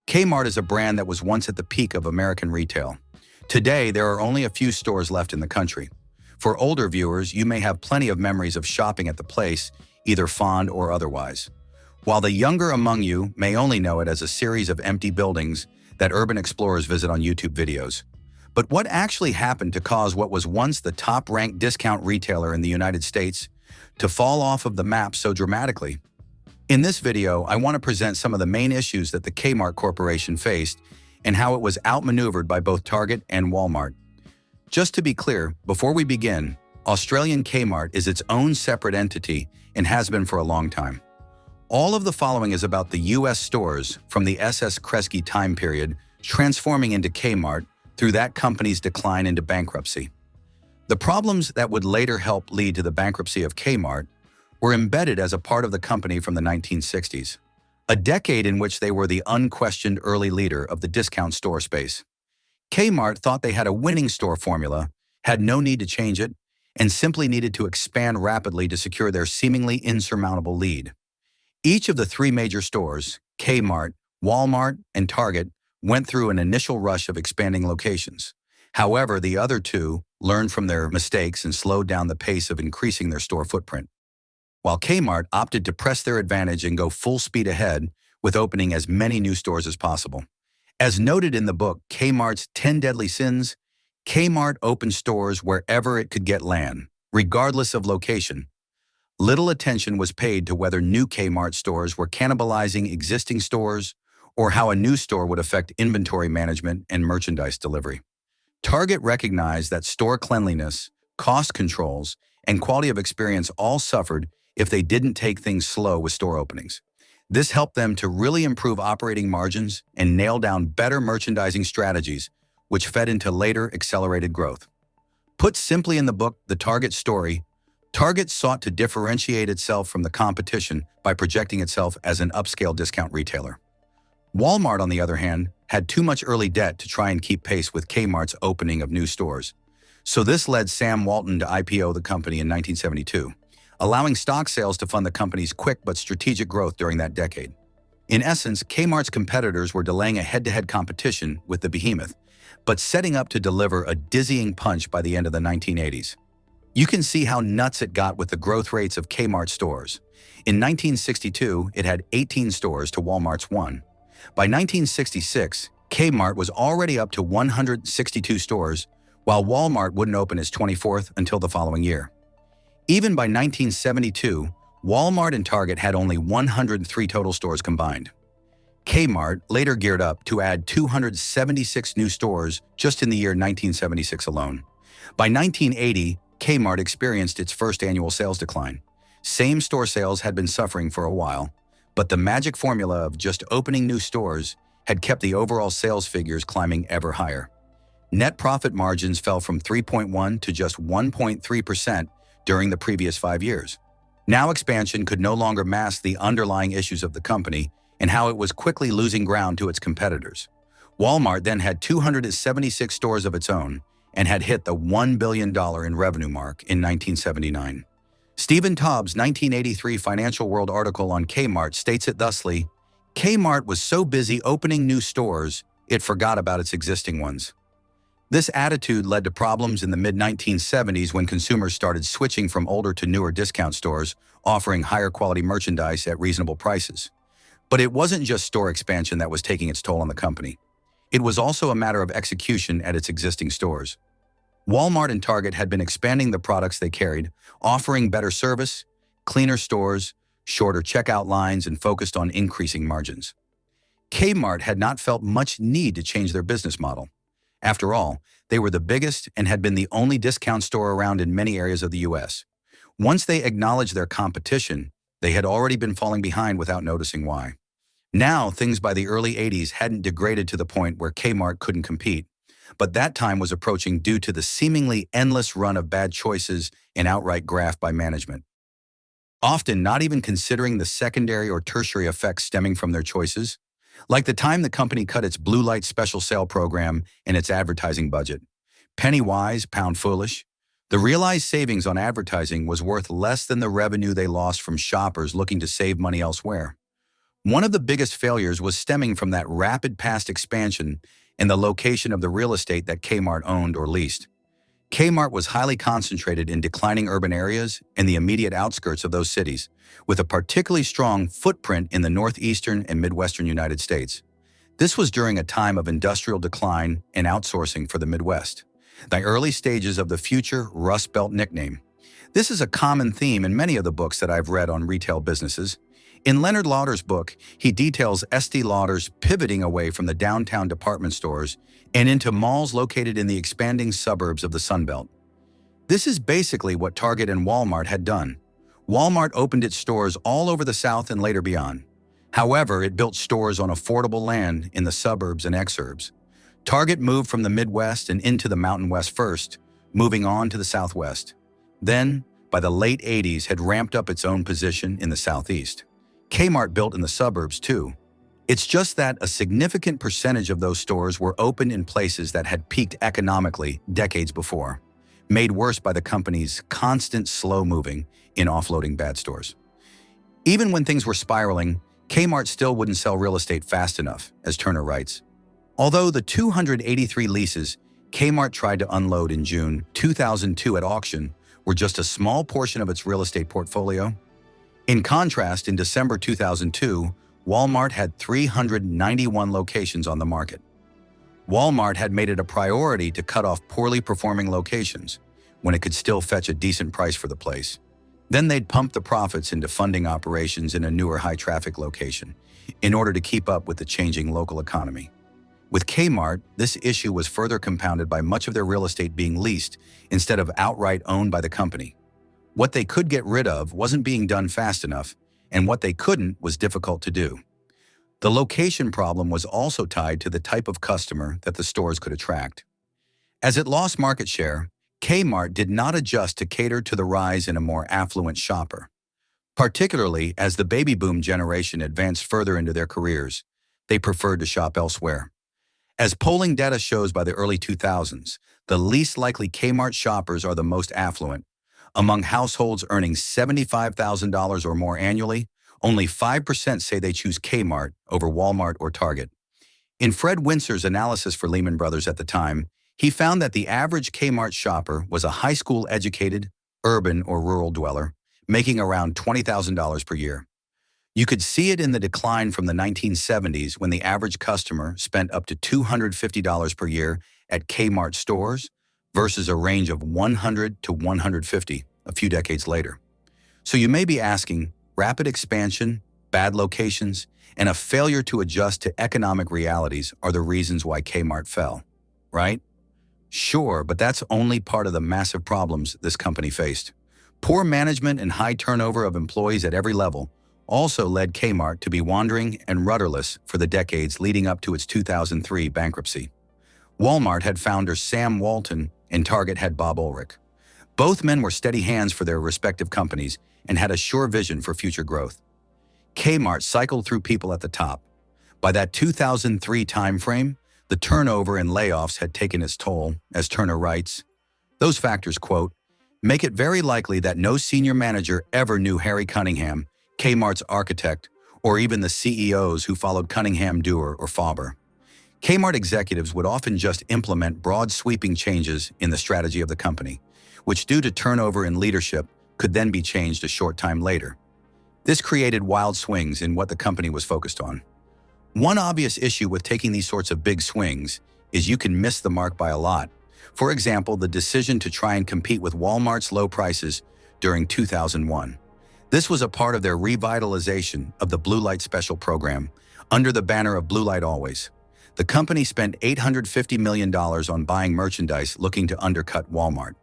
Kmart is a brand that was once at the peak of American retail. Today, there are only a few stores left in the country. For older viewers, you may have plenty of memories of shopping at the place, either fond or otherwise. While the younger among you may only know it as a series of empty buildings that urban explorers visit on YouTube videos. But what actually happened to cause what was once the top-ranked discount retailer in the United States to fall off of the map so dramatically? In this video, I want to present some of the main issues that the Kmart Corporation faced and how it was outmaneuvered by both Target and Walmart. Just to be clear, before we begin, Australian Kmart is its own separate entity and has been for a long time. All of the following is about the US stores from the SS Kresge time period transforming into Kmart through that company's decline into bankruptcy. The problems that would later help lead to the bankruptcy of Kmart were embedded as a part of the company from the 1960s, a decade in which they were the unquestioned early leader of the discount store space. Kmart thought they had a winning store formula, had no need to change it, and simply needed to expand rapidly to secure their seemingly insurmountable lead. Each of the three major stores, Kmart, Walmart, and Target, went through an initial rush of expanding locations. However, the other two learned from their mistakes and slowed down the pace of increasing their store footprint, while Kmart opted to press their advantage and go full speed ahead with opening as many new stores as possible. As noted in the book Kmart's 10 Deadly Sins, Kmart opened stores wherever it could get land, regardless of location. Little attention was paid to whether new Kmart stores were cannibalizing existing stores or how a new store would affect inventory management and merchandise delivery. Target recognized that store cleanliness, cost controls, and quality of experience all suffered if they didn't take things slow with store openings. This helped them to really improve operating margins and nail down better merchandising strategies, which fed into later accelerated growth. Put simply in the book The Target Story, Target sought to differentiate itself from the competition by projecting itself as an upscale discount retailer. Walmart, on the other hand, had too much early debt to try and keep pace with Kmart's opening of new stores. So this led Sam Walton to IPO the company in 1972, allowing stock sales to fund the company's quick but strategic growth during that decade. In essence, Kmart's competitors were delaying a head-to-head competition with the behemoth, but setting up to deliver a dizzying punch by the end of the 1980s. You can see how nuts it got with the growth rates of Kmart stores. In 1962, it had 18 stores to Walmart's 1. By 1966, Kmart was already up to 162 stores, while Walmart wouldn't open its 24th until the following year. Even by 1972, Walmart and Target had only 103 total stores combined. Kmart later geared up to add 276 new stores just in the year 1976 alone. By 1980, Kmart experienced its first annual sales decline. Same-store sales had been suffering for a while, but the magic formula of just opening new stores had kept the overall sales figures climbing ever higher. Net profit margins fell from 3.1% to just 1.3% during the previous 5 years. Now expansion could no longer mask the underlying issues of the company and how it was quickly losing ground to its competitors. Walmart then had 276 stores of its own and had hit the $1 billion in revenue mark in 1979. Stephen Taub's 1983 Financial World article on Kmart states it thusly: Kmart was so busy opening new stores, it forgot about its existing ones. This attitude led to problems in the mid-1970s when consumers started switching from older to newer discount stores, offering higher quality merchandise at reasonable prices. But it wasn't just store expansion that was taking its toll on the company. It was also a matter of execution at its existing stores. Walmart and Target had been expanding the products they carried, offering better service, cleaner stores, shorter checkout lines, and focused on increasing margins. Kmart had not felt much need to change their business model. After all, they were the biggest and had been the only discount store around in many areas of the U.S. Once they acknowledged their competition, they had already been falling behind without noticing why. Now, things by the early 80s hadn't degraded to the point where Kmart couldn't compete, but that time was approaching due to the seemingly endless run of bad choices and outright graft by management, often not even considering the secondary or tertiary effects stemming from their choices, like the time the company cut its Blue Light special sale program and its advertising budget. Penny wise, pound foolish. The realized savings on advertising was worth less than the revenue they lost from shoppers looking to save money elsewhere. One of the biggest failures was stemming from that rapid past expansion and the location of the real estate that Kmart owned or leased. Kmart was highly concentrated in declining urban areas and the immediate outskirts of those cities, with a particularly strong footprint in the northeastern and midwestern United States. This was during a time of industrial decline and outsourcing for the Midwest, the early stages of the future Rust Belt nickname. This is a common theme in many of the books that I've read on retail businesses. In Leonard Lauder's book, he details Estee Lauder's pivoting away from the downtown department stores and into malls located in the expanding suburbs of the Sun Belt. This is basically what Target and Walmart had done. Walmart opened its stores all over the South and later beyond. However, it built stores on affordable land in the suburbs and exurbs. Target moved from the Midwest and into the Mountain West first, moving on to the Southwest. Then, by the late 80s, had ramped up its own position in the Southeast. Kmart built in the suburbs too. It's just that a significant percentage of those stores were opened in places that had peaked economically decades before, made worse by the company's constant slow moving in offloading bad stores. Even when things were spiraling, Kmart still wouldn't sell real estate fast enough, as Turner writes. Although the 283 leases Kmart tried to unload in June 2002 at auction were just a small portion of its real estate portfolio, in contrast, in December 2002, Walmart had 391 locations on the market. Walmart had made it a priority to cut off poorly performing locations when it could still fetch a decent price for the place. Then they'd pump the profits into funding operations in a newer high-traffic location in order to keep up with the changing local economy. With Kmart, this issue was further compounded by much of their real estate being leased instead of outright owned by the company. What they could get rid of wasn't being done fast enough, and what they couldn't was difficult to do. The location problem was also tied to the type of customer that the stores could attract. As it lost market share, Kmart did not adjust to cater to the rise in a more affluent shopper. Particularly as the baby boom generation advanced further into their careers, they preferred to shop elsewhere. As polling data shows by the early 2000s, the least likely Kmart shoppers are the most affluent. Among households earning $75,000 or more annually, only 5% say they choose Kmart over Walmart or Target. In Fred Winsor's analysis for Lehman Brothers at the time, he found that the average Kmart shopper was a high school-educated, urban or rural dweller, making around $20,000 per year. You could see it in the decline from the 1970s when the average customer spent up to $250 per year at Kmart stores versus a range of $100 to $150 a few decades later. So you may be asking, rapid expansion, bad locations, and a failure to adjust to economic realities are the reasons why Kmart fell, right? Sure, but that's only part of the massive problems this company faced. Poor management and high turnover of employees at every level also led Kmart to be wandering and rudderless for the decades leading up to its 2003 bankruptcy. Walmart had founder Sam Walton and Target had Bob Ulrich. Both men were steady hands for their respective companies and had a sure vision for future growth. Kmart cycled through people at the top. By that 2003 timeframe, the turnover and layoffs had taken its toll, as Turner writes. Those factors, quote, make it very likely that no senior manager ever knew Harry Cunningham, Kmart's architect, or even the CEOs who followed Cunningham, Dewar, or Faber. Kmart executives would often just implement broad sweeping changes in the strategy of the company, which due to turnover in leadership could then be changed a short time later. This created wild swings in what the company was focused on. One obvious issue with taking these sorts of big swings is you can miss the mark by a lot. For example, the decision to try and compete with Walmart's low prices during 2001. This was a part of their revitalization of the Blue Light Special program under the banner of Blue Light Always. The company spent $850 million on buying merchandise looking to undercut Walmart.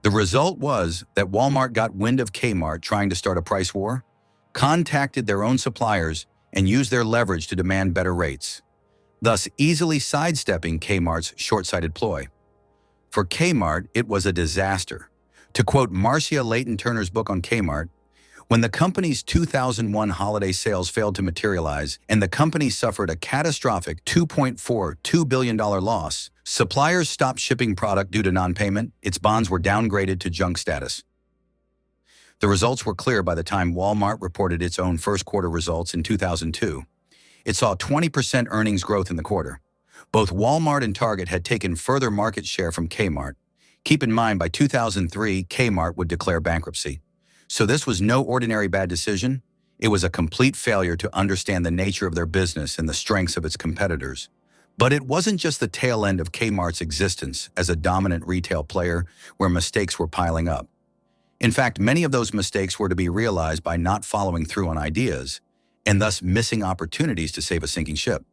The result was that Walmart got wind of Kmart trying to start a price war, contacted their own suppliers, and used their leverage to demand better rates, thus easily sidestepping Kmart's short-sighted ploy. For Kmart, it was a disaster. To quote Marcia Layton Turner's book on Kmart, when the company's 2001 holiday sales failed to materialize and the company suffered a catastrophic $2.42 billion loss, suppliers stopped shipping product due to non-payment, its bonds were downgraded to junk status. The results were clear by the time Walmart reported its own first quarter results in 2002. It saw 20% earnings growth in the quarter. Both Walmart and Target had taken further market share from Kmart. Keep in mind, by 2003, Kmart would declare bankruptcy. So this was no ordinary bad decision. It was a complete failure to understand the nature of their business and the strengths of its competitors. But it wasn't just the tail end of Kmart's existence as a dominant retail player where mistakes were piling up. In fact, many of those mistakes were to be realized by not following through on ideas and thus missing opportunities to save a sinking ship.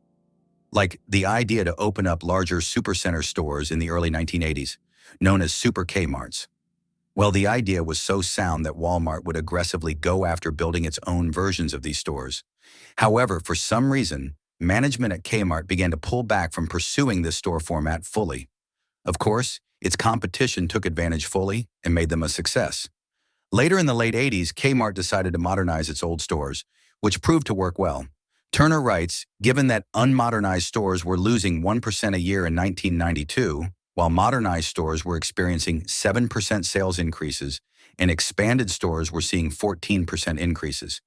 Like the idea to open up larger supercenter stores in the early 1980s, known as Super Kmarts. Well, the idea was so sound that Walmart would aggressively go after building its own versions of these stores. However, for some reason, management at Kmart began to pull back from pursuing this store format fully. Of course, its competition took advantage fully and made them a success. Later in the late 80s, Kmart decided to modernize its old stores, which proved to work well. Turner writes, given that unmodernized stores were losing 1% a year in 1992, while modernized stores were experiencing 7% sales increases and expanded stores were seeing 14% increases,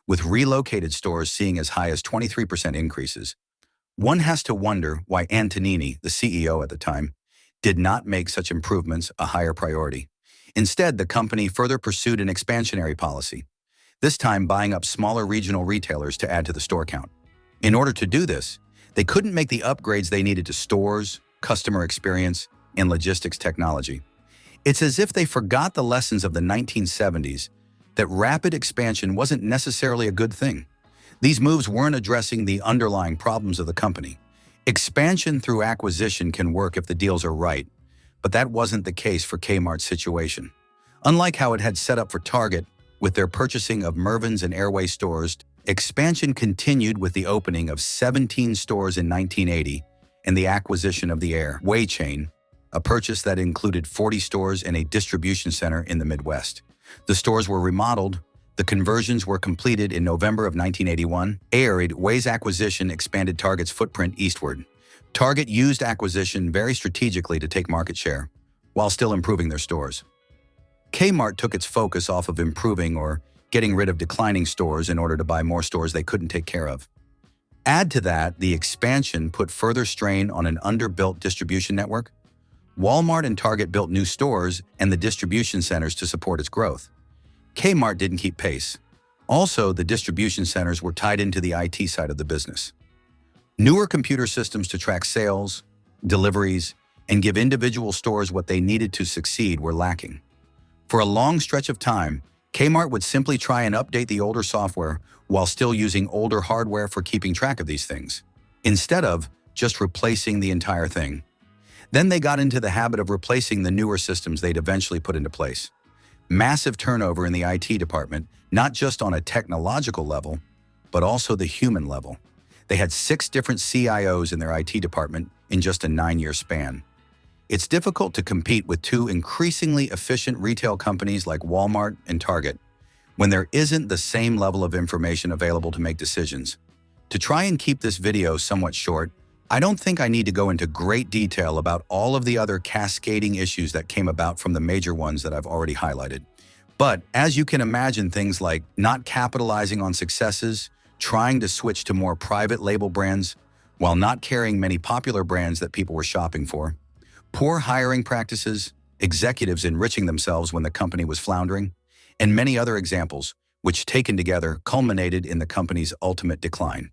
with relocated stores seeing as high as 23% increases. One has to wonder why Antonini, the CEO at the time, did not make such improvements a higher priority. Instead, the company further pursued an expansionary policy, this time buying up smaller regional retailers to add to the store count. In order to do this, they couldn't make the upgrades they needed to stores, customer experience, and logistics technology. It's as if they forgot the lessons of the 1970s that rapid expansion wasn't necessarily a good thing. These moves weren't addressing the underlying problems of the company. Expansion through acquisition can work if the deals are right, but that wasn't the case for Kmart's situation. Unlike how it had set up for Target with their purchasing of Mervyn's and Airway stores, expansion continued with the opening of 17 stores in 1980 and the acquisition of the Airway chain, a purchase that included 40 stores and a distribution center in the Midwest. The stores were remodeled. The conversions were completed in November of 1981. Airway's acquisition expanded Target's footprint eastward. Target used acquisition very strategically to take market share, while still improving their stores. Kmart took its focus off of improving or getting rid of declining stores in order to buy more stores they couldn't take care of. Add to that, the expansion put further strain on an underbuilt distribution network. Walmart and Target built new stores and the distribution centers to support its growth. Kmart didn't keep pace. Also, the distribution centers were tied into the IT side of the business. Newer computer systems to track sales, deliveries, and give individual stores what they needed to succeed were lacking. For a long stretch of time, Kmart would simply try and update the older software while still using older hardware for keeping track of these things, instead of just replacing the entire thing. Then they got into the habit of replacing the newer systems they'd eventually put into place. Massive turnover in the IT department, not just on a technological level, but also the human level. They had 6 different CIOs in their IT department in just a 9-year span. It's difficult to compete with 2 increasingly efficient retail companies like Walmart and Target when there isn't the same level of information available to make decisions. To try and keep this video somewhat short, I don't think I need to go into great detail about all of the other cascading issues that came about from the major ones that I've already highlighted. But as you can imagine, things like not capitalizing on successes, trying to switch to more private label brands while not carrying many popular brands that people were shopping for, poor hiring practices, executives enriching themselves when the company was floundering, and many other examples, which taken together culminated in the company's ultimate decline.